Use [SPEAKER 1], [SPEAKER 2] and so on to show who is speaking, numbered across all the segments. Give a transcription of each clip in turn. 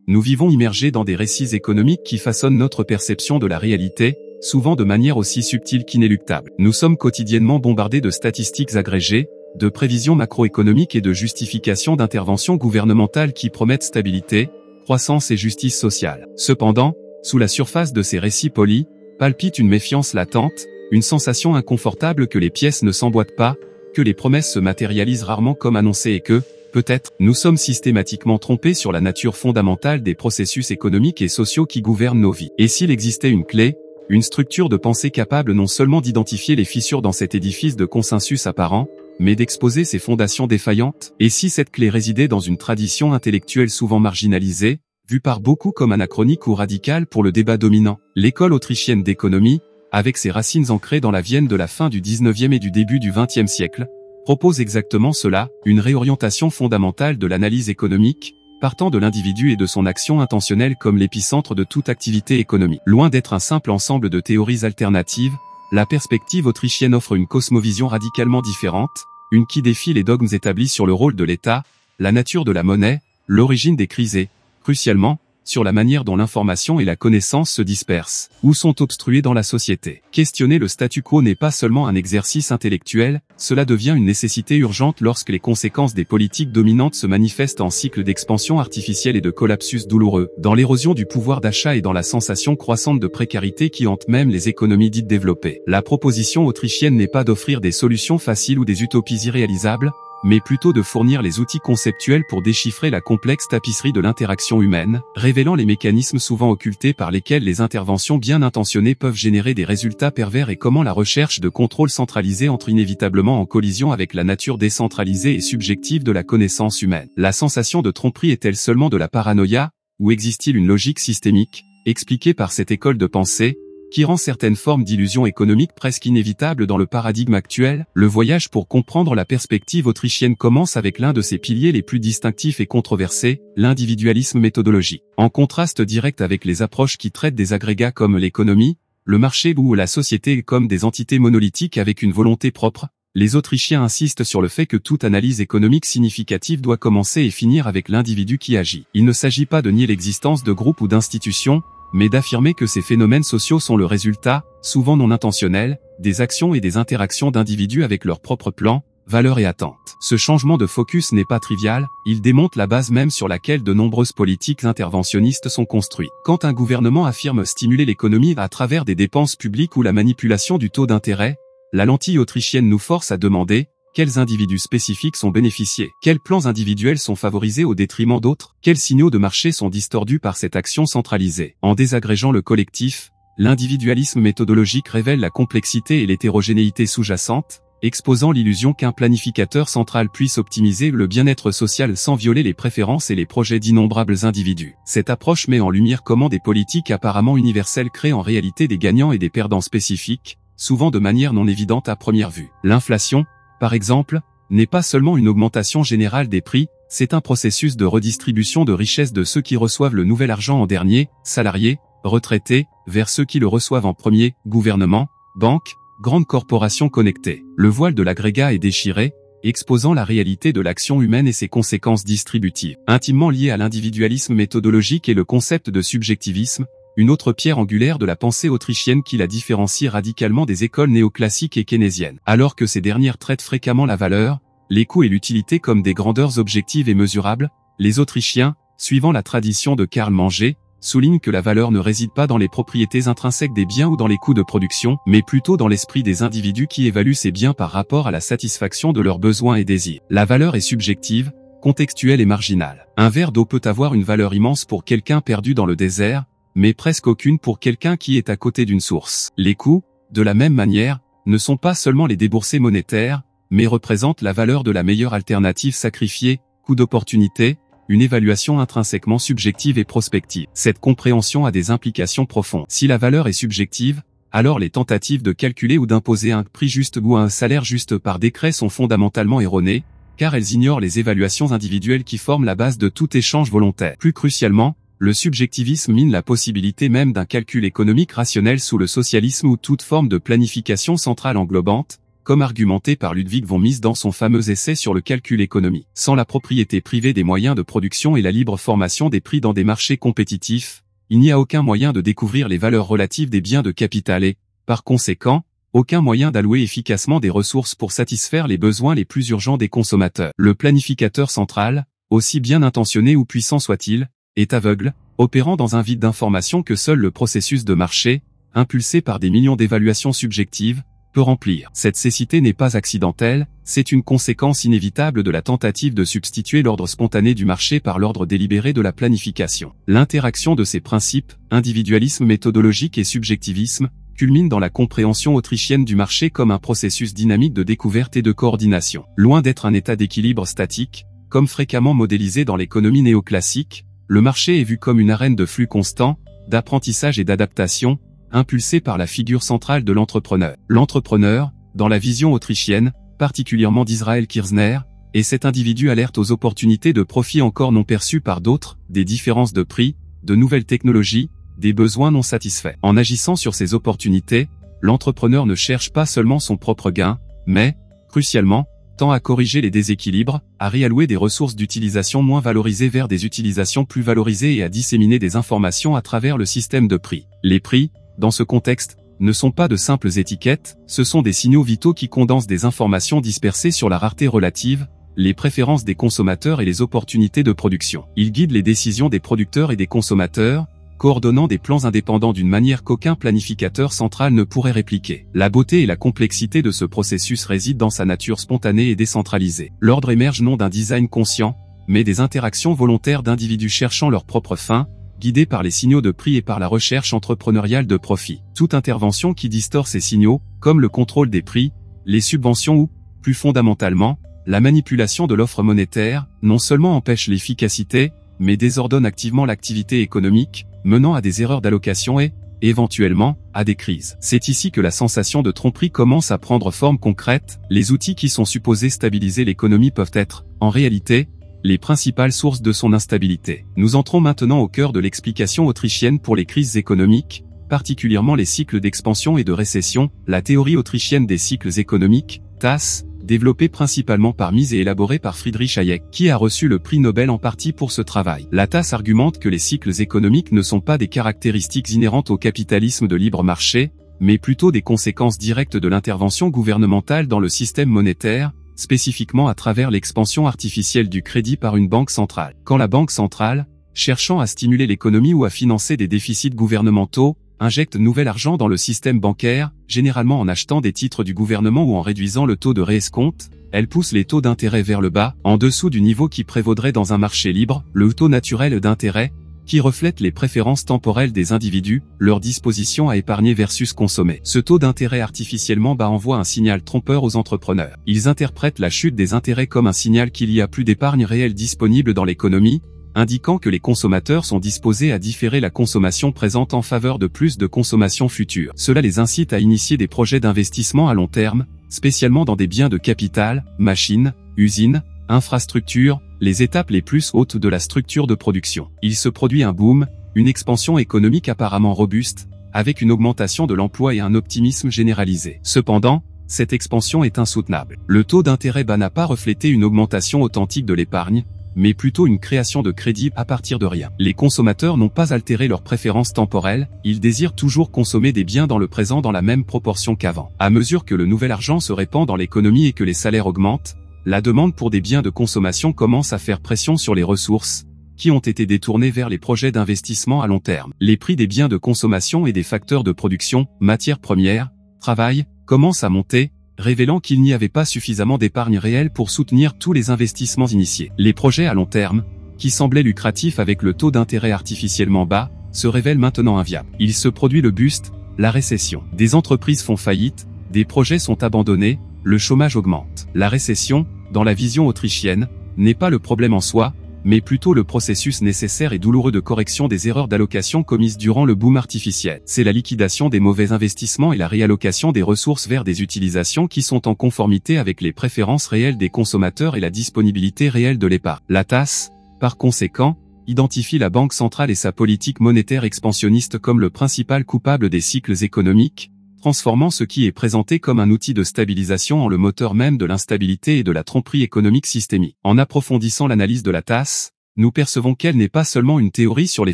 [SPEAKER 1] Nous vivons immergés dans des récits économiques qui façonnent notre perception de la réalité, souvent de manière aussi subtile qu'inéluctable. Nous sommes quotidiennement bombardés de statistiques agrégées, de prévisions macroéconomiques et de justifications d'interventions gouvernementales qui promettent stabilité, croissance et justice sociale. Cependant, sous la surface de ces récits polis, palpite une méfiance latente, une sensation inconfortable que les pièces ne s'emboîtent pas, que les promesses se matérialisent rarement comme annoncées et que, peut-être, nous sommes systématiquement trompés sur la nature fondamentale des processus économiques et sociaux qui gouvernent nos vies. Et s'il existait une clé, une structure de pensée capable non seulement d'identifier les fissures dans cet édifice de consensus apparent, mais d'exposer ses fondations défaillantes? Et si cette clé résidait dans une tradition intellectuelle souvent marginalisée, vue par beaucoup comme anachronique ou radicale pour le débat dominant? L'école autrichienne d'économie, avec ses racines ancrées dans la Vienne de la fin du 19e et du début du 20e siècle, propose exactement cela, une réorientation fondamentale de l'analyse économique, partant de l'individu et de son action intentionnelle comme l'épicentre de toute activité économique. Loin d'être un simple ensemble de théories alternatives, la perspective autrichienne offre une cosmovision radicalement différente, une qui défie les dogmes établis sur le rôle de l'État, la nature de la monnaie, l'origine des crises et, crucialement, sur la manière dont l'information et la connaissance se dispersent, ou sont obstruées dans la société. Questionner le statu quo n'est pas seulement un exercice intellectuel, cela devient une nécessité urgente lorsque les conséquences des politiques dominantes se manifestent en cycles d'expansion artificielle et de collapsus douloureux, dans l'érosion du pouvoir d'achat et dans la sensation croissante de précarité qui hante même les économies dites développées. La proposition autrichienne n'est pas d'offrir des solutions faciles ou des utopies irréalisables, mais plutôt de fournir les outils conceptuels pour déchiffrer la complexe tapisserie de l'interaction humaine, révélant les mécanismes souvent occultés par lesquels les interventions bien intentionnées peuvent générer des résultats pervers et comment la recherche de contrôle centralisé entre inévitablement en collision avec la nature décentralisée et subjective de la connaissance humaine. La sensation de tromperie est-elle seulement de la paranoïa, ou existe-t-il une logique systémique, expliquée par cette école de pensée, qui rend certaines formes d'illusions économiques presque inévitables dans le paradigme actuel? Le voyage pour comprendre la perspective autrichienne commence avec l'un de ses piliers les plus distinctifs et controversés, l'individualisme méthodologique. En contraste direct avec les approches qui traitent des agrégats comme l'économie, le marché ou la société comme des entités monolithiques avec une volonté propre, les Autrichiens insistent sur le fait que toute analyse économique significative doit commencer et finir avec l'individu qui agit. Il ne s'agit pas de nier l'existence de groupes ou d'institutions, mais d'affirmer que ces phénomènes sociaux sont le résultat, souvent non intentionnel, des actions et des interactions d'individus avec leurs propres plans, valeurs et attentes. Ce changement de focus n'est pas trivial, il démonte la base même sur laquelle de nombreuses politiques interventionnistes sont construites. Quand un gouvernement affirme stimuler l'économie à travers des dépenses publiques ou la manipulation du taux d'intérêt, la lentille autrichienne nous force à demander: quels individus spécifiques sont bénéficiés? Quels plans individuels sont favorisés au détriment d'autres? Quels signaux de marché sont distordus par cette action centralisée? En désagrégeant le collectif, l'individualisme méthodologique révèle la complexité et l'hétérogénéité sous-jacente, exposant l'illusion qu'un planificateur central puisse optimiser le bien-être social sans violer les préférences et les projets d'innombrables individus. Cette approche met en lumière comment des politiques apparemment universelles créent en réalité des gagnants et des perdants spécifiques, souvent de manière non évidente à première vue. L'inflation, par exemple, n'est pas seulement une augmentation générale des prix, c'est un processus de redistribution de richesse de ceux qui reçoivent le nouvel argent en dernier, salariés, retraités, vers ceux qui le reçoivent en premier, gouvernement, banques, grandes corporations connectées. Le voile de l'agrégat est déchiré, exposant la réalité de l'action humaine et ses conséquences distributives. Intimement lié à l'individualisme méthodologique et le concept de subjectivisme, une autre pierre angulaire de la pensée autrichienne qui la différencie radicalement des écoles néoclassiques et keynésiennes. Alors que ces dernières traitent fréquemment la valeur, les coûts et l'utilité comme des grandeurs objectives et mesurables, les Autrichiens, suivant la tradition de Karl Manger, soulignent que la valeur ne réside pas dans les propriétés intrinsèques des biens ou dans les coûts de production, mais plutôt dans l'esprit des individus qui évaluent ces biens par rapport à la satisfaction de leurs besoins et désirs. La valeur est subjective, contextuelle et marginale. Un verre d'eau peut avoir une valeur immense pour quelqu'un perdu dans le désert, mais presque aucune pour quelqu'un qui est à côté d'une source. Les coûts, de la même manière, ne sont pas seulement les déboursés monétaires, mais représentent la valeur de la meilleure alternative sacrifiée, coût d'opportunité, une évaluation intrinsèquement subjective et prospective. Cette compréhension a des implications profondes. Si la valeur est subjective, alors les tentatives de calculer ou d'imposer un prix juste ou un salaire juste par décret sont fondamentalement erronées, car elles ignorent les évaluations individuelles qui forment la base de tout échange volontaire. Plus crucialement, le subjectivisme mine la possibilité même d'un calcul économique rationnel sous le socialisme ou toute forme de planification centrale englobante, comme argumenté par Ludwig von Mises dans son fameux essai sur le calcul économique. Sans la propriété privée des moyens de production et la libre formation des prix dans des marchés compétitifs, il n'y a aucun moyen de découvrir les valeurs relatives des biens de capital et, par conséquent, aucun moyen d'allouer efficacement des ressources pour satisfaire les besoins les plus urgents des consommateurs. Le planificateur central, aussi bien intentionné ou puissant soit-il, est aveugle, opérant dans un vide d'information que seul le processus de marché, impulsé par des millions d'évaluations subjectives, peut remplir. Cette cécité n'est pas accidentelle, c'est une conséquence inévitable de la tentative de substituer l'ordre spontané du marché par l'ordre délibéré de la planification. L'interaction de ces principes, individualisme méthodologique et subjectivisme, culmine dans la compréhension autrichienne du marché comme un processus dynamique de découverte et de coordination. Loin d'être un état d'équilibre statique, comme fréquemment modélisé dans l'économie néoclassique, le marché est vu comme une arène de flux constant, d'apprentissage et d'adaptation, impulsé par la figure centrale de l'entrepreneur. L'entrepreneur, dans la vision autrichienne, particulièrement d'Israël Kirzner, est cet individu alerte aux opportunités de profit encore non perçues par d'autres, des différences de prix, de nouvelles technologies, des besoins non satisfaits. En agissant sur ces opportunités, l'entrepreneur ne cherche pas seulement son propre gain, mais, crucialement, tend à corriger les déséquilibres, à réallouer des ressources d'utilisation moins valorisées vers des utilisations plus valorisées et à disséminer des informations à travers le système de prix. Les prix, dans ce contexte, ne sont pas de simples étiquettes, ce sont des signaux vitaux qui condensent des informations dispersées sur la rareté relative, les préférences des consommateurs et les opportunités de production. Ils guident les décisions des producteurs et des consommateurs, coordonnant des plans indépendants d'une manière qu'aucun planificateur central ne pourrait répliquer. La beauté et la complexité de ce processus résident dans sa nature spontanée et décentralisée. L'ordre émerge non d'un design conscient, mais des interactions volontaires d'individus cherchant leur propre fin, guidés par les signaux de prix et par la recherche entrepreneuriale de profit. Toute intervention qui distord ces signaux, comme le contrôle des prix, les subventions ou, plus fondamentalement, la manipulation de l'offre monétaire, non seulement empêche l'efficacité, mais désordonne activement l'activité économique, menant à des erreurs d'allocation et, éventuellement, à des crises. C'est ici que la sensation de tromperie commence à prendre forme concrète. Les outils qui sont supposés stabiliser l'économie peuvent être, en réalité, les principales sources de son instabilité. Nous entrons maintenant au cœur de l'explication autrichienne pour les crises économiques, particulièrement les cycles d'expansion et de récession, la théorie autrichienne des cycles économiques, TAS, développée principalement par Mises et élaborée par Friedrich Hayek, qui a reçu le prix Nobel en partie pour ce travail. La TAS argumente que les cycles économiques ne sont pas des caractéristiques inhérentes au capitalisme de libre marché, mais plutôt des conséquences directes de l'intervention gouvernementale dans le système monétaire, spécifiquement à travers l'expansion artificielle du crédit par une banque centrale. Quand la banque centrale, cherchant à stimuler l'économie ou à financer des déficits gouvernementaux, injecte nouvel argent dans le système bancaire, généralement en achetant des titres du gouvernement ou en réduisant le taux de réescompte, elle pousse les taux d'intérêt vers le bas, en dessous du niveau qui prévaudrait dans un marché libre, le taux naturel d'intérêt, qui reflète les préférences temporelles des individus, leur disposition à épargner versus consommer. Ce taux d'intérêt artificiellement bas envoie un signal trompeur aux entrepreneurs. Ils interprètent la chute des intérêts comme un signal qu'il y a plus d'épargne réelle disponible dans l'économie, indiquant que les consommateurs sont disposés à différer la consommation présente en faveur de plus de consommation future. Cela les incite à initier des projets d'investissement à long terme, spécialement dans des biens de capital, machines, usines, infrastructures, les étapes les plus hautes de la structure de production. Il se produit un boom, une expansion économique apparemment robuste, avec une augmentation de l'emploi et un optimisme généralisé. Cependant, cette expansion est insoutenable. Le taux d'intérêt bas n'a pas reflété une augmentation authentique de l'épargne, mais plutôt une création de crédit à partir de rien. Les consommateurs n'ont pas altéré leurs préférences temporelles, ils désirent toujours consommer des biens dans le présent dans la même proportion qu'avant. À mesure que le nouvel argent se répand dans l'économie et que les salaires augmentent, la demande pour des biens de consommation commence à faire pression sur les ressources, qui ont été détournées vers les projets d'investissement à long terme. Les prix des biens de consommation et des facteurs de production, matières premières, travail, commencent à monter, révélant qu'il n'y avait pas suffisamment d'épargne réelle pour soutenir tous les investissements initiés. Les projets à long terme, qui semblaient lucratifs avec le taux d'intérêt artificiellement bas, se révèlent maintenant inviables. Il se produit le buste, la récession. Des entreprises font faillite, des projets sont abandonnés, le chômage augmente. La récession, dans la vision autrichienne, n'est pas le problème en soi, mais plutôt le processus nécessaire et douloureux de correction des erreurs d'allocation commises durant le boom artificiel. C'est la liquidation des mauvais investissements et la réallocation des ressources vers des utilisations qui sont en conformité avec les préférences réelles des consommateurs et la disponibilité réelle de l'épargne. La TAS, par conséquent, identifie la Banque centrale et sa politique monétaire expansionniste comme le principal coupable des cycles économiques, transformant ce qui est présenté comme un outil de stabilisation en le moteur même de l'instabilité et de la tromperie économique systémique. En approfondissant l'analyse de la tasse, nous percevons qu'elle n'est pas seulement une théorie sur les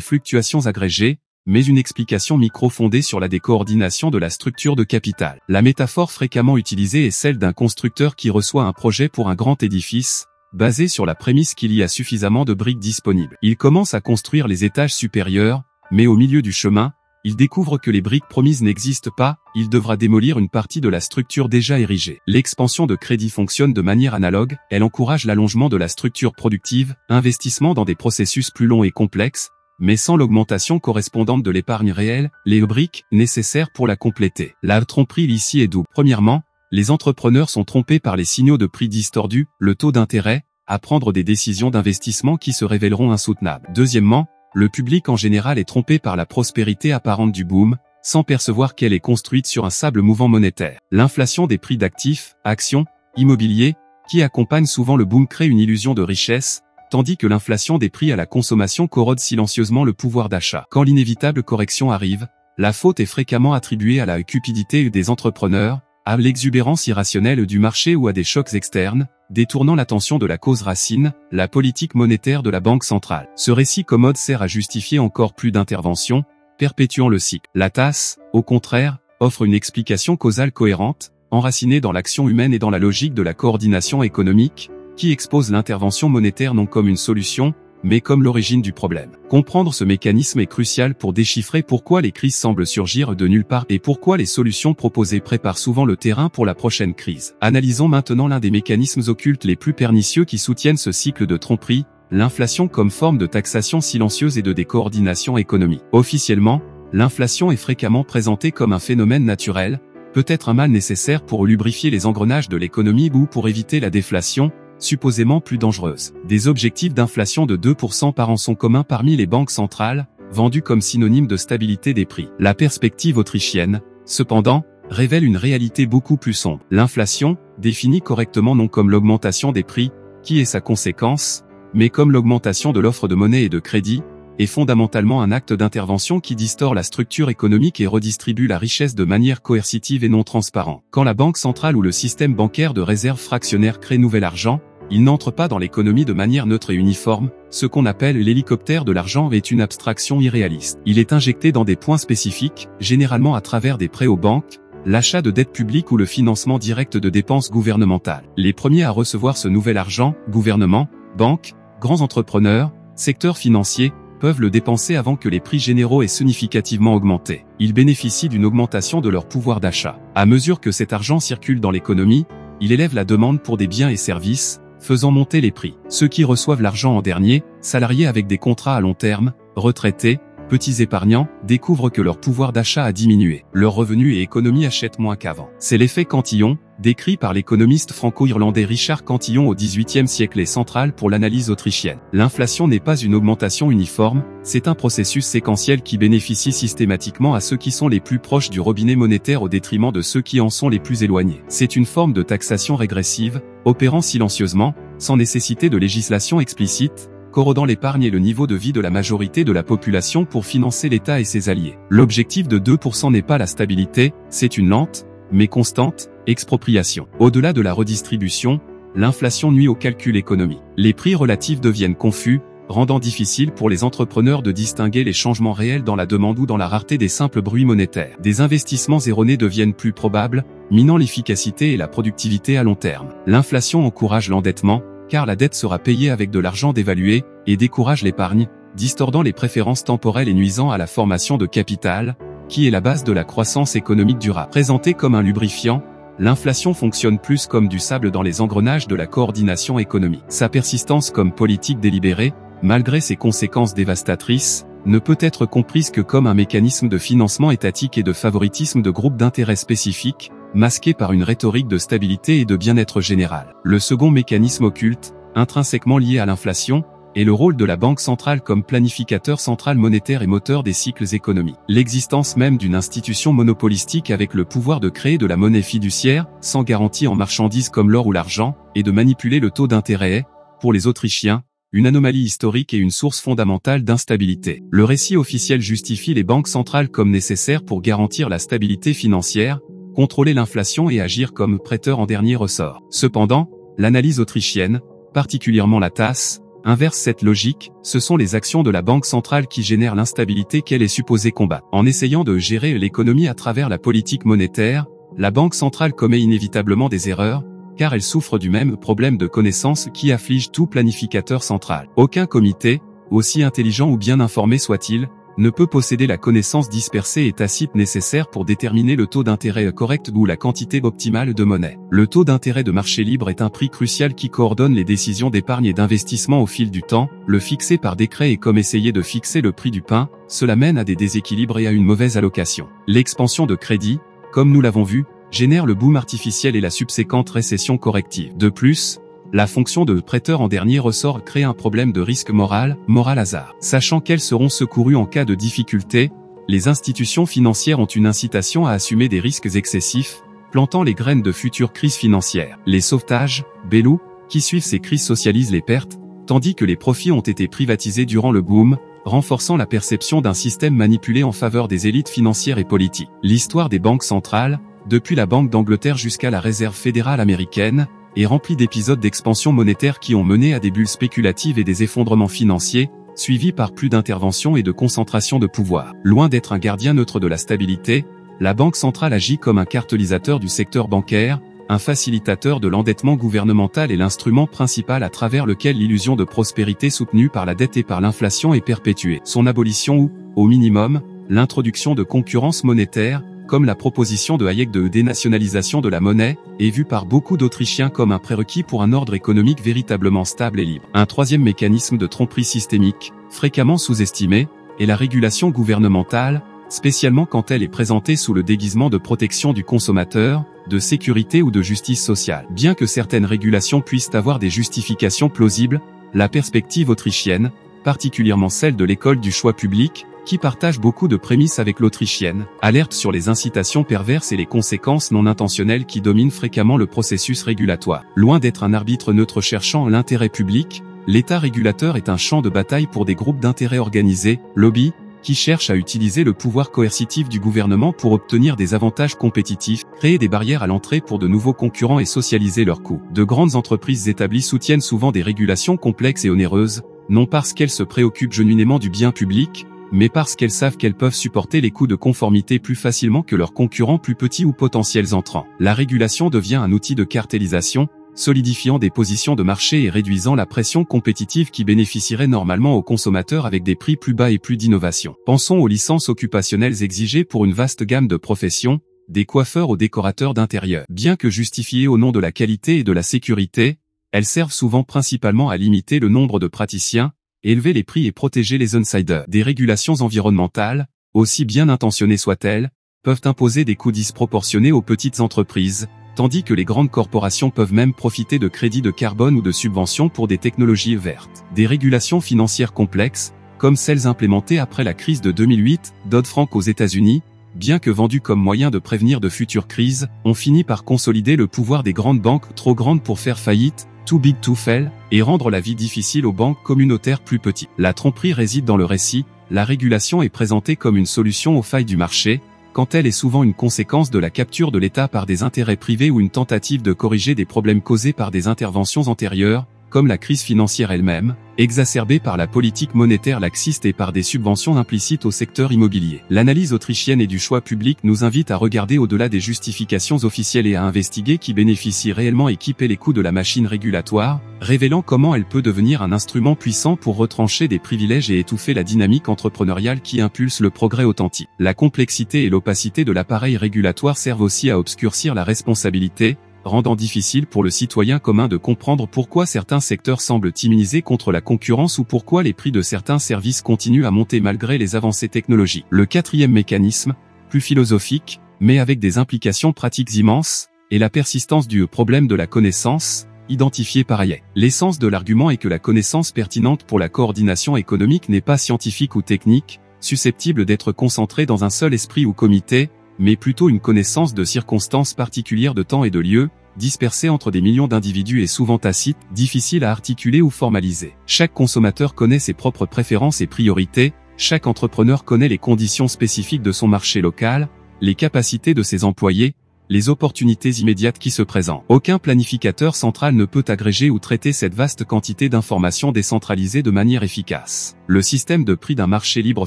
[SPEAKER 1] fluctuations agrégées, mais une explication micro fondée sur la décoordination de la structure de capital. La métaphore fréquemment utilisée est celle d'un constructeur qui reçoit un projet pour un grand édifice, basé sur la prémisse qu'il y a suffisamment de briques disponibles. Il commence à construire les étages supérieurs, mais au milieu du chemin, il découvre que les briques promises n'existent pas, il devra démolir une partie de la structure déjà érigée. L'expansion de crédit fonctionne de manière analogue, elle encourage l'allongement de la structure productive, investissement dans des processus plus longs et complexes, mais sans l'augmentation correspondante de l'épargne réelle, les briques nécessaires pour la compléter. La tromperie ici est double. Premièrement, les entrepreneurs sont trompés par les signaux de prix distordus, le taux d'intérêt, à prendre des décisions d'investissement qui se révéleront insoutenables. Deuxièmement, le public en général est trompé par la prospérité apparente du boom, sans percevoir qu'elle est construite sur un sable mouvant monétaire. L'inflation des prix d'actifs, actions, immobiliers, qui accompagne souvent le boom crée une illusion de richesse, tandis que l'inflation des prix à la consommation corrode silencieusement le pouvoir d'achat. Quand l'inévitable correction arrive, la faute est fréquemment attribuée à la cupidité des entrepreneurs, à l'exubérance irrationnelle du marché ou à des chocs externes, détournant l'attention de la cause racine, la politique monétaire de la Banque centrale. Ce récit commode sert à justifier encore plus d'interventions, perpétuant le cycle. La tasse, au contraire, offre une explication causale cohérente, enracinée dans l'action humaine et dans la logique de la coordination économique, qui expose l'intervention monétaire non comme une solution, mais comme l'origine du problème. Comprendre ce mécanisme est crucial pour déchiffrer pourquoi les crises semblent surgir de nulle part et pourquoi les solutions proposées préparent souvent le terrain pour la prochaine crise. Analysons maintenant l'un des mécanismes occultes les plus pernicieux qui soutiennent ce cycle de tromperie, l'inflation comme forme de taxation silencieuse et de décoordination économique. Officiellement, l'inflation est fréquemment présentée comme un phénomène naturel, peut-être un mal nécessaire pour lubrifier les engrenages de l'économie ou pour éviter la déflation, supposément plus dangereuse. Des objectifs d'inflation de 2% par an sont communs parmi les banques centrales, vendus comme synonyme de stabilité des prix. La perspective autrichienne, cependant, révèle une réalité beaucoup plus sombre. L'inflation, définie correctement non comme l'augmentation des prix, qui est sa conséquence, mais comme l'augmentation de l'offre de monnaie et de crédit, est fondamentalement un acte d'intervention qui distord la structure économique et redistribue la richesse de manière coercitive et non transparente. Quand la banque centrale ou le système bancaire de réserve fractionnaire crée nouvel argent, il n'entre pas dans l'économie de manière neutre et uniforme, ce qu'on appelle l'hélicoptère de l'argent est une abstraction irréaliste. Il est injecté dans des points spécifiques, généralement à travers des prêts aux banques, l'achat de dettes publiques ou le financement direct de dépenses gouvernementales. Les premiers à recevoir ce nouvel argent, gouvernements, banques, grands entrepreneurs, secteurs financiers, peuvent le dépenser avant que les prix généraux aient significativement augmenté. Ils bénéficient d'une augmentation de leur pouvoir d'achat. À mesure que cet argent circule dans l'économie, il élève la demande pour des biens et services, faisant monter les prix. Ceux qui reçoivent l'argent en dernier, salariés avec des contrats à long terme, retraités, petits épargnants, découvrent que leur pouvoir d'achat a diminué. Leurs revenus et économies achètent moins qu'avant. C'est l'effet Cantillon, décrit par l'économiste franco-irlandais Richard Cantillon au XVIIIe siècle et central pour l'analyse autrichienne. L'inflation n'est pas une augmentation uniforme, c'est un processus séquentiel qui bénéficie systématiquement à ceux qui sont les plus proches du robinet monétaire au détriment de ceux qui en sont les plus éloignés. C'est une forme de taxation régressive, opérant silencieusement, sans nécessité de législation explicite, corrodant l'épargne et le niveau de vie de la majorité de la population pour financer l'État et ses alliés. L'objectif de 2% n'est pas la stabilité, c'est une lente, mais constante, expropriation. Au-delà de la redistribution, l'inflation nuit au calcul économique. Les prix relatifs deviennent confus, rendant difficile pour les entrepreneurs de distinguer les changements réels dans la demande ou dans la rareté des simples bruits monétaires. Des investissements erronés deviennent plus probables, minant l'efficacité et la productivité à long terme. L'inflation encourage l'endettement, car la dette sera payée avec de l'argent dévalué, et décourage l'épargne, distordant les préférences temporelles et nuisant à la formation de capital, qui est la base de la croissance économique durable. Présentée comme un lubrifiant, l'inflation fonctionne plus comme du sable dans les engrenages de la coordination économique. Sa persistance comme politique délibérée, malgré ses conséquences dévastatrices, ne peut être comprise que comme un mécanisme de financement étatique et de favoritisme de groupes d'intérêts spécifiques, masqué par une rhétorique de stabilité et de bien-être général. Le second mécanisme occulte, intrinsèquement lié à l'inflation, est le rôle de la Banque centrale comme planificateur central monétaire et moteur des cycles économiques. L'existence même d'une institution monopolistique avec le pouvoir de créer de la monnaie fiduciaire, sans garantie en marchandises comme l'or ou l'argent, et de manipuler le taux d'intérêt est, pour les Autrichiens, une anomalie historique et une source fondamentale d'instabilité. Le récit officiel justifie les banques centrales comme nécessaires pour garantir la stabilité financière, contrôler l'inflation et agir comme prêteur en dernier ressort. Cependant, l'analyse autrichienne, particulièrement la TASS, inverse cette logique, ce sont les actions de la banque centrale qui génèrent l'instabilité qu'elle est supposée combattre. En essayant de gérer l'économie à travers la politique monétaire, la banque centrale commet inévitablement des erreurs, car elle souffre du même problème de connaissance qui afflige tout planificateur central. Aucun comité, aussi intelligent ou bien informé soit-il, ne peut posséder la connaissance dispersée et tacite nécessaire pour déterminer le taux d'intérêt correct ou la quantité optimale de monnaie. Le taux d'intérêt de marché libre est un prix crucial qui coordonne les décisions d'épargne et d'investissement au fil du temps. Le fixer par décret est comme essayer de fixer le prix du pain, cela mène à des déséquilibres et à une mauvaise allocation. L'expansion de crédit, comme nous l'avons vu, génère le boom artificiel et la subséquente récession corrective. De plus, la fonction de prêteur en dernier ressort crée un problème de risque moral hasard. Sachant qu'elles seront secourues en cas de difficulté, les institutions financières ont une incitation à assumer des risques excessifs, plantant les graines de futures crises financières. Les sauvetages, bailouts, qui suivent ces crises socialisent les pertes, tandis que les profits ont été privatisés durant le boom, renforçant la perception d'un système manipulé en faveur des élites financières et politiques. L'histoire des banques centrales, depuis la Banque d'Angleterre jusqu'à la Réserve fédérale américaine, est remplie d'épisodes d'expansion monétaire qui ont mené à des bulles spéculatives et des effondrements financiers, suivis par plus d'interventions et de concentration de pouvoir. Loin d'être un gardien neutre de la stabilité, la Banque centrale agit comme un catalyseur du secteur bancaire, un facilitateur de l'endettement gouvernemental et l'instrument principal à travers lequel l'illusion de prospérité soutenue par la dette et par l'inflation est perpétuée. Son abolition ou, au minimum, l'introduction de concurrence monétaire, comme la proposition de Hayek de dénationalisation de la monnaie, est vue par beaucoup d'Autrichiens comme un prérequis pour un ordre économique véritablement stable et libre. Un troisième mécanisme de tromperie systémique, fréquemment sous-estimé, est la régulation gouvernementale, spécialement quand elle est présentée sous le déguisement de protection du consommateur, de sécurité ou de justice sociale. Bien que certaines régulations puissent avoir des justifications plausibles, la perspective autrichienne, particulièrement celle de l'école du choix public, qui partage beaucoup de prémices avec l'autrichienne, alerte sur les incitations perverses et les conséquences non intentionnelles qui dominent fréquemment le processus régulatoire. Loin d'être un arbitre neutre cherchant l'intérêt public, l'État régulateur est un champ de bataille pour des groupes d'intérêts organisés, lobbies, qui cherchent à utiliser le pouvoir coercitif du gouvernement pour obtenir des avantages compétitifs, créer des barrières à l'entrée pour de nouveaux concurrents et socialiser leurs coûts. De grandes entreprises établies soutiennent souvent des régulations complexes et onéreuses, non parce qu'elles se préoccupent genuinément du bien public, mais parce qu'elles savent qu'elles peuvent supporter les coûts de conformité plus facilement que leurs concurrents plus petits ou potentiels entrants. La régulation devient un outil de cartélisation, solidifiant des positions de marché et réduisant la pression compétitive qui bénéficierait normalement aux consommateurs avec des prix plus bas et plus d'innovation. Pensons aux licences occupationnelles exigées pour une vaste gamme de professions, des coiffeurs aux décorateurs d'intérieur. Bien que justifiées au nom de la qualité et de la sécurité, elles servent souvent principalement à limiter le nombre de praticiens, élever les prix et protéger les insiders. Des régulations environnementales, aussi bien intentionnées soient-elles, peuvent imposer des coûts disproportionnés aux petites entreprises, tandis que les grandes corporations peuvent même profiter de crédits de carbone ou de subventions pour des technologies vertes. Des régulations financières complexes, comme celles implémentées après la crise de 2008, Dodd-Frank aux États-Unis, bien que vendues comme moyen de prévenir de futures crises, ont fini par consolider le pouvoir des grandes banques trop grandes pour faire faillite, too big to fail, et rendre la vie difficile aux banques communautaires plus petites. La tromperie réside dans le récit, la régulation est présentée comme une solution aux failles du marché, quand elle est souvent une conséquence de la capture de l'État par des intérêts privés ou une tentative de corriger des problèmes causés par des interventions antérieures, comme la crise financière elle-même, exacerbée par la politique monétaire laxiste et par des subventions implicites au secteur immobilier. L'analyse autrichienne et du choix public nous invite à regarder au-delà des justifications officielles et à investiguer qui bénéficie réellement et qui paie les coûts de la machine régulatoire, révélant comment elle peut devenir un instrument puissant pour retrancher des privilèges et étouffer la dynamique entrepreneuriale qui impulse le progrès authentique. La complexité et l'opacité de l'appareil régulatoire servent aussi à obscurcir la responsabilité, rendant difficile pour le citoyen commun de comprendre pourquoi certains secteurs semblent immunisés contre la concurrence ou pourquoi les prix de certains services continuent à monter malgré les avancées technologiques. Le quatrième mécanisme, plus philosophique, mais avec des implications pratiques immenses, est la persistance du problème de la connaissance, identifié par Hayek. L'essence de l'argument est que la connaissance pertinente pour la coordination économique n'est pas scientifique ou technique, susceptible d'être concentrée dans un seul esprit ou comité, mais plutôt une connaissance de circonstances particulières de temps et de lieu, dispersée entre des millions d'individus et souvent tacite, difficile à articuler ou formaliser. Chaque consommateur connaît ses propres préférences et priorités, chaque entrepreneur connaît les conditions spécifiques de son marché local, les capacités de ses employés, les opportunités immédiates qui se présentent. Aucun planificateur central ne peut agréger ou traiter cette vaste quantité d'informations décentralisées de manière efficace. Le système de prix d'un marché libre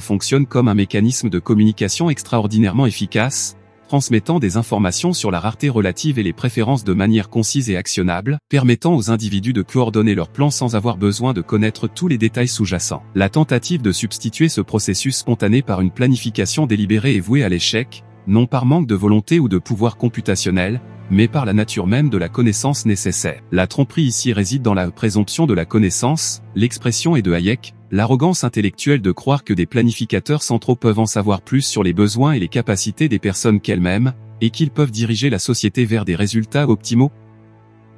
[SPEAKER 1] fonctionne comme un mécanisme de communication extraordinairement efficace, transmettant des informations sur la rareté relative et les préférences de manière concise et actionnable, permettant aux individus de coordonner leurs plans sans avoir besoin de connaître tous les détails sous-jacents. La tentative de substituer ce processus spontané par une planification délibérée est vouée à l'échec, non par manque de volonté ou de pouvoir computationnel, mais par la nature même de la connaissance nécessaire. La tromperie ici réside dans la présomption de la connaissance, l'expression est de Hayek, l'arrogance intellectuelle de croire que des planificateurs centraux peuvent en savoir plus sur les besoins et les capacités des personnes qu'elles-mêmes, et qu'ils peuvent diriger la société vers des résultats optimaux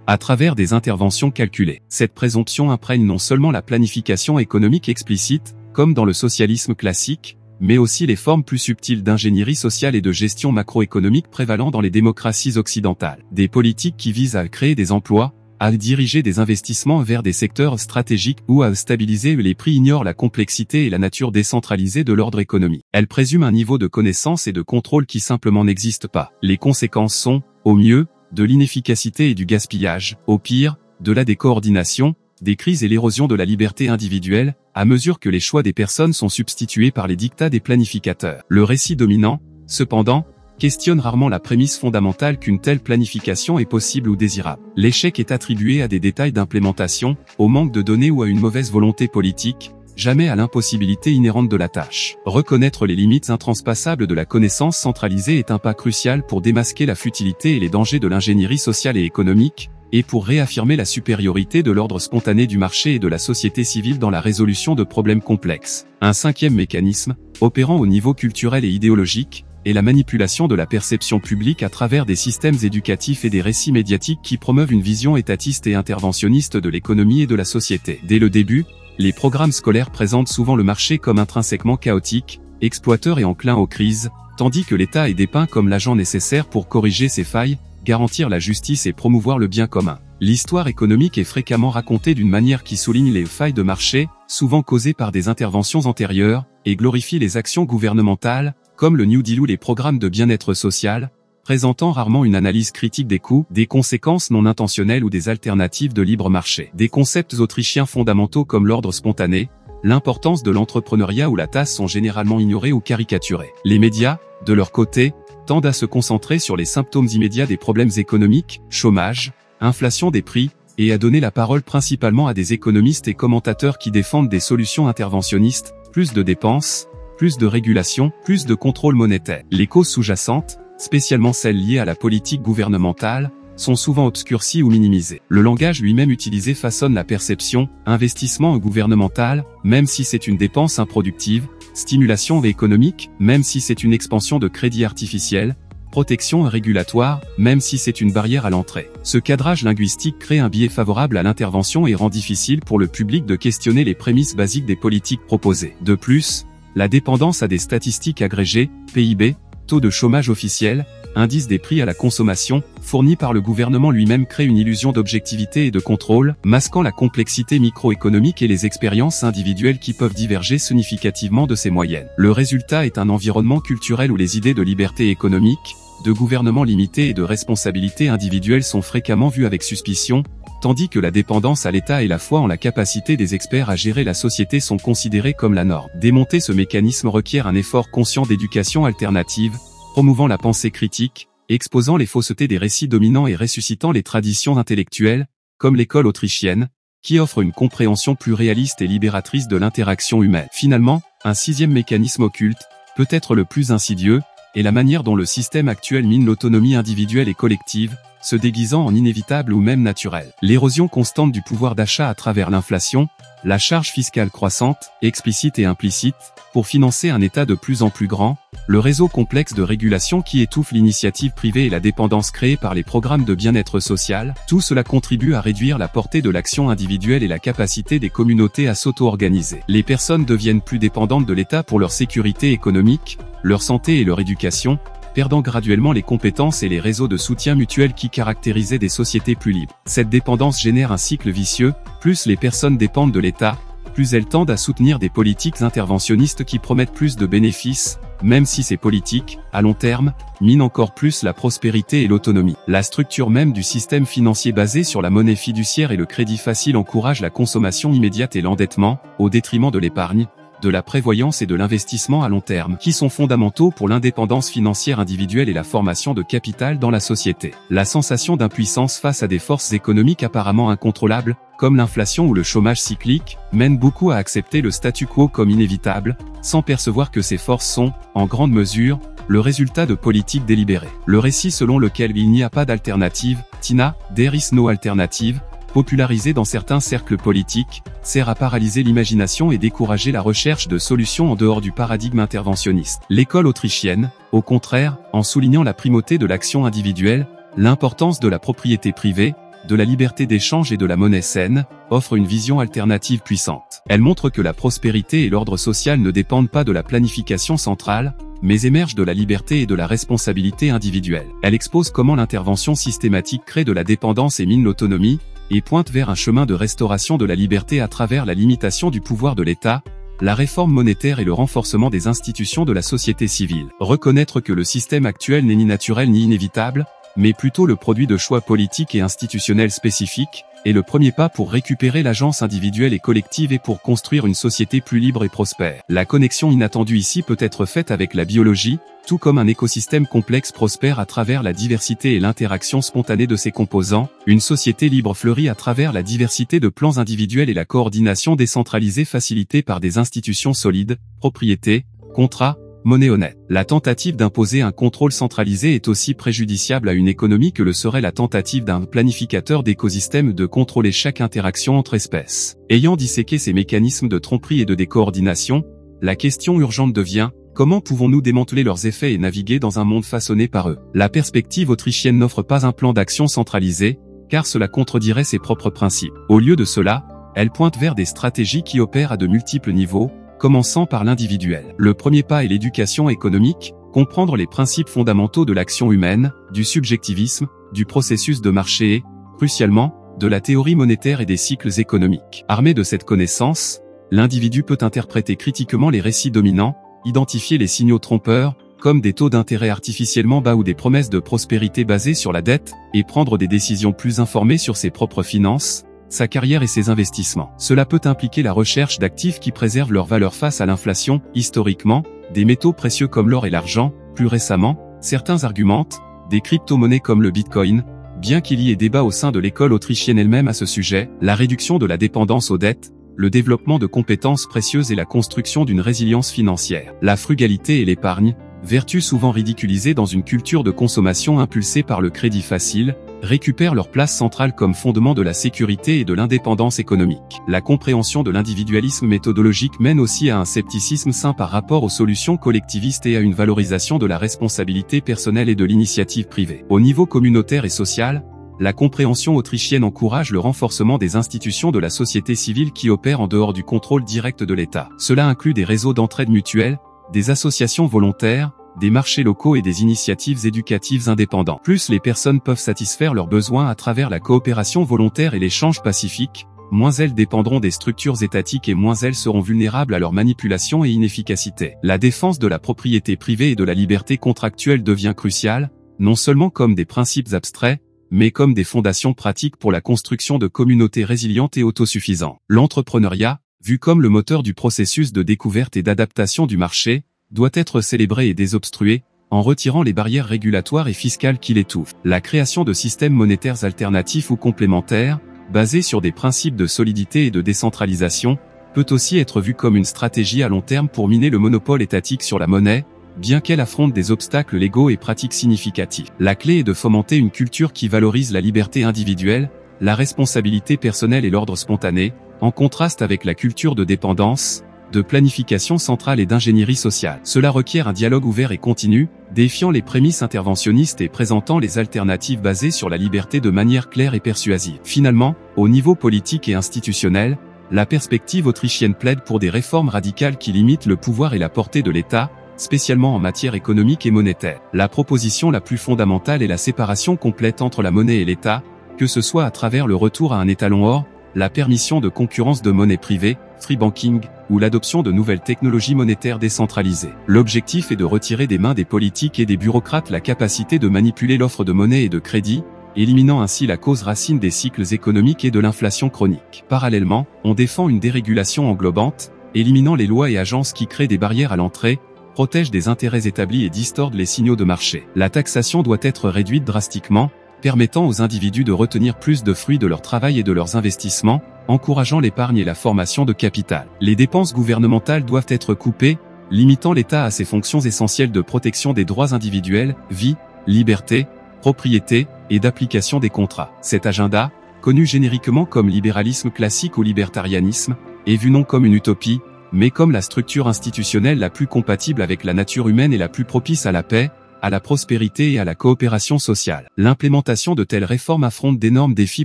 [SPEAKER 1] à travers des interventions calculées. Cette présomption imprègne non seulement la planification économique explicite, comme dans le socialisme classique, mais aussi les formes plus subtiles d'ingénierie sociale et de gestion macroéconomique prévalant dans les démocraties occidentales. Des politiques qui visent à créer des emplois, à diriger des investissements vers des secteurs stratégiques ou à stabiliser les prix ignorent la complexité et la nature décentralisée de l'ordre économique. Elles présument un niveau de connaissance et de contrôle qui simplement n'existe pas. Les conséquences sont, au mieux, de l'inefficacité et du gaspillage, au pire, de la décoordination, des crises et l'érosion de la liberté individuelle, à mesure que les choix des personnes sont substitués par les dictats des planificateurs. Le récit dominant, cependant, questionne rarement la prémisse fondamentale qu'une telle planification est possible ou désirable. L'échec est attribué à des détails d'implémentation, au manque de données ou à une mauvaise volonté politique, jamais à l'impossibilité inhérente de la tâche. Reconnaître les limites intraspassables de la connaissance centralisée est un pas crucial pour démasquer la futilité et les dangers de l'ingénierie sociale et économique, et pour réaffirmer la supériorité de l'ordre spontané du marché et de la société civile dans la résolution de problèmes complexes. Un cinquième mécanisme, opérant au niveau culturel et idéologique, est la manipulation de la perception publique à travers des systèmes éducatifs et des récits médiatiques qui promeuvent une vision étatiste et interventionniste de l'économie et de la société. Dès le début, les programmes scolaires présentent souvent le marché comme intrinsèquement chaotique, exploiteur et enclin aux crises, tandis que l'État est dépeint comme l'agent nécessaire pour corriger ses failles, garantir la justice et promouvoir le bien commun. L'histoire économique est fréquemment racontée d'une manière qui souligne les failles de marché, souvent causées par des interventions antérieures, et glorifie les actions gouvernementales, comme le New Deal ou les programmes de bien-être social, présentant rarement une analyse critique des coûts, des conséquences non intentionnelles ou des alternatives de libre marché. Des concepts autrichiens fondamentaux comme l'ordre spontané, l'importance de l'entrepreneuriat ou la tasse sont généralement ignorés ou caricaturés. Les médias, de leur côté, tendent à se concentrer sur les symptômes immédiats des problèmes économiques, chômage, inflation des prix, et à donner la parole principalement à des économistes et commentateurs qui défendent des solutions interventionnistes, plus de dépenses, plus de régulation, plus de contrôle monétaire. Les causes sous-jacentes, spécialement celles liées à la politique gouvernementale, sont souvent obscurcies ou minimisées. Le langage lui-même utilisé façonne la perception, investissement gouvernemental, même si c'est une dépense improductive, stimulation économique, même si c'est une expansion de crédit artificiel, protection régulatoire, même si c'est une barrière à l'entrée. Ce cadrage linguistique crée un biais favorable à l'intervention et rend difficile pour le public de questionner les prémices basiques des politiques proposées. De plus, la dépendance à des statistiques agrégées, PIB, taux de chômage officiel, indice des prix à la consommation, fournis par le gouvernement lui-même crée une illusion d'objectivité et de contrôle, masquant la complexité microéconomique et les expériences individuelles qui peuvent diverger significativement de ces moyennes. Le résultat est un environnement culturel où les idées de liberté économique, de gouvernement limité et de responsabilité individuelle sont fréquemment vues avec suspicion, tandis que la dépendance à l'État et la foi en la capacité des experts à gérer la société sont considérées comme la norme. Démonter ce mécanisme requiert un effort conscient d'éducation alternative, promouvant la pensée critique, exposant les faussetés des récits dominants et ressuscitant les traditions intellectuelles, comme l'école autrichienne, qui offre une compréhension plus réaliste et libératrice de l'interaction humaine. Finalement, un sixième mécanisme occulte, peut-être le plus insidieux, est la manière dont le système actuel mine l'autonomie individuelle et collective, se déguisant en inévitable ou même naturelle. L'érosion constante du pouvoir d'achat à travers l'inflation, la charge fiscale croissante, explicite et implicite, pour financer un État de plus en plus grand, le réseau complexe de régulation qui étouffe l'initiative privée et la dépendance créée par les programmes de bien-être social, tout cela contribue à réduire la portée de l'action individuelle et la capacité des communautés à s'auto-organiser. Les personnes deviennent plus dépendantes de l'État pour leur sécurité économique, leur santé et leur éducation, perdant graduellement les compétences et les réseaux de soutien mutuel qui caractérisaient des sociétés plus libres. Cette dépendance génère un cycle vicieux, plus les personnes dépendent de l'État, plus elles tendent à soutenir des politiques interventionnistes qui promettent plus de bénéfices, même si ces politiques, à long terme, minent encore plus la prospérité et l'autonomie. La structure même du système financier basé sur la monnaie fiduciaire et le crédit facile encourage la consommation immédiate et l'endettement, au détriment de l'épargne, de la prévoyance et de l'investissement à long terme, qui sont fondamentaux pour l'indépendance financière individuelle et la formation de capital dans la société. La sensation d'impuissance face à des forces économiques apparemment incontrôlables, comme l'inflation ou le chômage cyclique, mène beaucoup à accepter le statu quo comme inévitable, sans percevoir que ces forces sont, en grande mesure, le résultat de politiques délibérées. Le récit selon lequel il n'y a pas d'alternative, Tina, there is no alternative, popularisé dans certains cercles politiques, sert à paralyser l'imagination et décourager la recherche de solutions en dehors du paradigme interventionniste. L'école autrichienne, au contraire, en soulignant la primauté de l'action individuelle, l'importance de la propriété privée, de la liberté d'échange et de la monnaie saine, offre une vision alternative puissante. Elle montre que la prospérité et l'ordre social ne dépendent pas de la planification centrale, mais émergent de la liberté et de la responsabilité individuelle. Elle expose comment l'intervention systématique crée de la dépendance et mine l'autonomie, et pointe vers un chemin de restauration de la liberté à travers la limitation du pouvoir de l'État, la réforme monétaire et le renforcement des institutions de la société civile. Reconnaître que le système actuel n'est ni naturel ni inévitable, mais plutôt le produit de choix politiques et institutionnels spécifiques, est le premier pas pour récupérer l'agence individuelle et collective et pour construire une société plus libre et prospère. La connexion inattendue ici peut être faite avec la biologie, tout comme un écosystème complexe prospère à travers la diversité et l'interaction spontanée de ses composants, une société libre fleurit à travers la diversité de plans individuels et la coordination décentralisée facilitée par des institutions solides, propriété, contrat, monnaie honnête. La tentative d'imposer un contrôle centralisé est aussi préjudiciable à une économie que le serait la tentative d'un planificateur d'écosystème de contrôler chaque interaction entre espèces. Ayant disséqué ces mécanismes de tromperie et de décoordination, la question urgente devient: comment pouvons-nous démanteler leurs effets et naviguer dans un monde façonné par eux? La perspective autrichienne n'offre pas un plan d'action centralisé, car cela contredirait ses propres principes. Au lieu de cela, elle pointe vers des stratégies qui opèrent à de multiples niveaux, commençant par l'individuel. Le premier pas est l'éducation économique, comprendre les principes fondamentaux de l'action humaine, du subjectivisme, du processus de marché et, crucialement, de la théorie monétaire et des cycles économiques. Armé de cette connaissance, l'individu peut interpréter critiquement les récits dominants, identifier les signaux trompeurs, comme des taux d'intérêt artificiellement bas ou des promesses de prospérité basées sur la dette, et prendre des décisions plus informées sur ses propres finances, sa carrière et ses investissements. Cela peut impliquer la recherche d'actifs qui préservent leur valeur face à l'inflation, historiquement, des métaux précieux comme l'or et l'argent, plus récemment, certains argumentent, des crypto-monnaies comme le Bitcoin, bien qu'il y ait débat au sein de l'école autrichienne elle-même à ce sujet, la réduction de la dépendance aux dettes, le développement de compétences précieuses et la construction d'une résilience financière. La frugalité et l'épargne, vertus souvent ridiculisées dans une culture de consommation impulsée par le crédit facile, récupèrent leur place centrale comme fondement de la sécurité et de l'indépendance économique. La compréhension de l'individualisme méthodologique mène aussi à un scepticisme sain par rapport aux solutions collectivistes et à une valorisation de la responsabilité personnelle et de l'initiative privée. Au niveau communautaire et social, la compréhension autrichienne encourage le renforcement des institutions de la société civile qui opèrent en dehors du contrôle direct de l'État. Cela inclut des réseaux d'entraide mutuelle, des associations volontaires, des marchés locaux et des initiatives éducatives indépendants. Plus les personnes peuvent satisfaire leurs besoins à travers la coopération volontaire et l'échange pacifique, moins elles dépendront des structures étatiques et moins elles seront vulnérables à leur manipulation et inefficacité. La défense de la propriété privée et de la liberté contractuelle devient cruciale, non seulement comme des principes abstraits, mais comme des fondations pratiques pour la construction de communautés résilientes et autosuffisantes. L'entrepreneuriat, vu comme le moteur du processus de découverte et d'adaptation du marché, doit être célébré et désobstrué, en retirant les barrières régulatoires et fiscales qui l'étouffent. La création de systèmes monétaires alternatifs ou complémentaires, basés sur des principes de solidité et de décentralisation, peut aussi être vue comme une stratégie à long terme pour miner le monopole étatique sur la monnaie, bien qu'elle affronte des obstacles légaux et pratiques significatifs. La clé est de fomenter une culture qui valorise la liberté individuelle, la responsabilité personnelle et l'ordre spontané, en contraste avec la culture de dépendance, de planification centrale et d'ingénierie sociale. Cela requiert un dialogue ouvert et continu, défiant les prémices interventionnistes et présentant les alternatives basées sur la liberté de manière claire et persuasive. Finalement, au niveau politique et institutionnel, la perspective autrichienne plaide pour des réformes radicales qui limitent le pouvoir et la portée de l'État, spécialement en matière économique et monétaire. La proposition la plus fondamentale est la séparation complète entre la monnaie et l'État, que ce soit à travers le retour à un étalon or, la permission de concurrence de monnaie privée, free banking, ou l'adoption de nouvelles technologies monétaires décentralisées. L'objectif est de retirer des mains des politiques et des bureaucrates la capacité de manipuler l'offre de monnaie et de crédit, éliminant ainsi la cause racine des cycles économiques et de l'inflation chronique. Parallèlement, on défend une dérégulation englobante, éliminant les lois et agences qui créent des barrières à l'entrée, protègent des intérêts établis et distordent les signaux de marché. La taxation doit être réduite drastiquement, permettant aux individus de retenir plus de fruits de leur travail et de leurs investissements, encourageant l'épargne et la formation de capital. Les dépenses gouvernementales doivent être coupées, limitant l'État à ses fonctions essentielles de protection des droits individuels, vie, liberté, propriété, et d'application des contrats. Cet agenda, connu génériquement comme libéralisme classique ou libertarianisme, est vu non comme une utopie, mais comme la structure institutionnelle la plus compatible avec la nature humaine et la plus propice à la paix, à la prospérité et à la coopération sociale. L'implémentation de telles réformes affronte d'énormes défis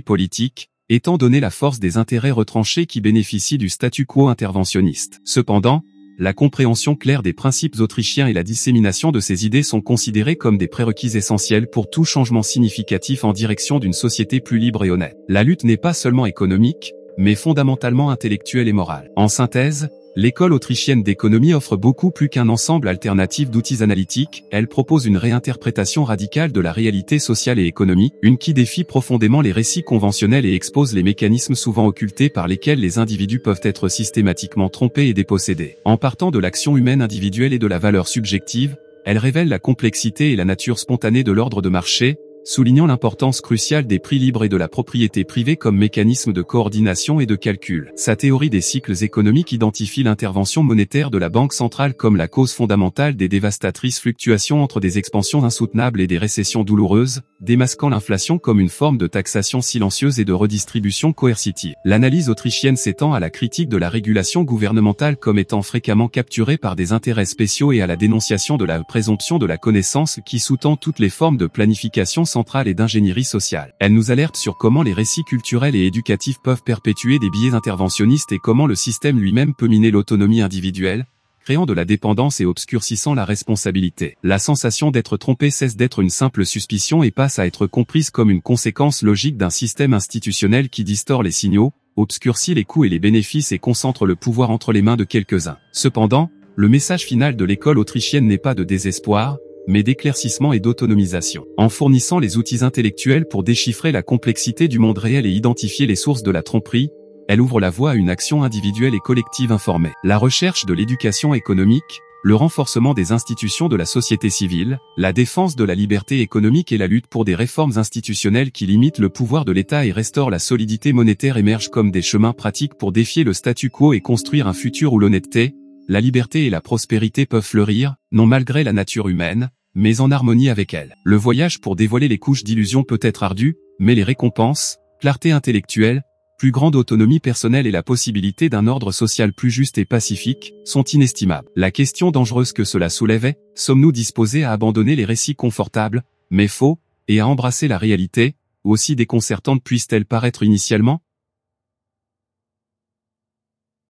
[SPEAKER 1] politiques, étant donné la force des intérêts retranchés qui bénéficient du statu quo interventionniste. Cependant, la compréhension claire des principes autrichiens et la dissémination de ces idées sont considérés comme des prérequis essentiels pour tout changement significatif en direction d'une société plus libre et honnête. La lutte n'est pas seulement économique, mais fondamentalement intellectuelle et morale. En synthèse, l'école autrichienne d'économie offre beaucoup plus qu'un ensemble alternatif d'outils analytiques, elle propose une réinterprétation radicale de la réalité sociale et économique, une qui défie profondément les récits conventionnels et expose les mécanismes souvent occultés par lesquels les individus peuvent être systématiquement trompés et dépossédés. En partant de l'action humaine individuelle et de la valeur subjective, elle révèle la complexité et la nature spontanée de l'ordre de marché, soulignant l'importance cruciale des prix libres et de la propriété privée comme mécanisme de coordination et de calcul. Sa théorie des cycles économiques identifie l'intervention monétaire de la Banque centrale comme la cause fondamentale des dévastatrices fluctuations entre des expansions insoutenables et des récessions douloureuses, démasquant l'inflation comme une forme de taxation silencieuse et de redistribution coercitive. L'analyse autrichienne s'étend à la critique de la régulation gouvernementale comme étant fréquemment capturée par des intérêts spéciaux et à la dénonciation de la présomption de la connaissance qui sous-tend toutes les formes de planification centrale et d'ingénierie sociale. Elle nous alerte sur comment les récits culturels et éducatifs peuvent perpétuer des biais interventionnistes et comment le système lui-même peut miner l'autonomie individuelle, créant de la dépendance et obscurcissant la responsabilité. La sensation d'être trompé cesse d'être une simple suspicion et passe à être comprise comme une conséquence logique d'un système institutionnel qui distord les signaux, obscurcit les coûts et les bénéfices et concentre le pouvoir entre les mains de quelques-uns. Cependant, le message final de l'école autrichienne n'est pas de désespoir, mais d'éclaircissement et d'autonomisation. En fournissant les outils intellectuels pour déchiffrer la complexité du monde réel et identifier les sources de la tromperie, elle ouvre la voie à une action individuelle et collective informée. La recherche de l'éducation économique, le renforcement des institutions de la société civile, la défense de la liberté économique et la lutte pour des réformes institutionnelles qui limitent le pouvoir de l'État et restaurent la solidité monétaire émergent comme des chemins pratiques pour défier le statu quo et construire un futur où l'honnêteté, la liberté et la prospérité peuvent fleurir, non malgré la nature humaine, mais en harmonie avec elle. Le voyage pour dévoiler les couches d'illusions peut être ardu, mais les récompenses, clarté intellectuelle, plus grande autonomie personnelle et la possibilité d'un ordre social plus juste et pacifique, sont inestimables. La question dangereuse que cela soulève, sommes-nous disposés à abandonner les récits confortables, mais faux, et à embrasser la réalité, aussi déconcertante puisse-t-elle paraître initialement?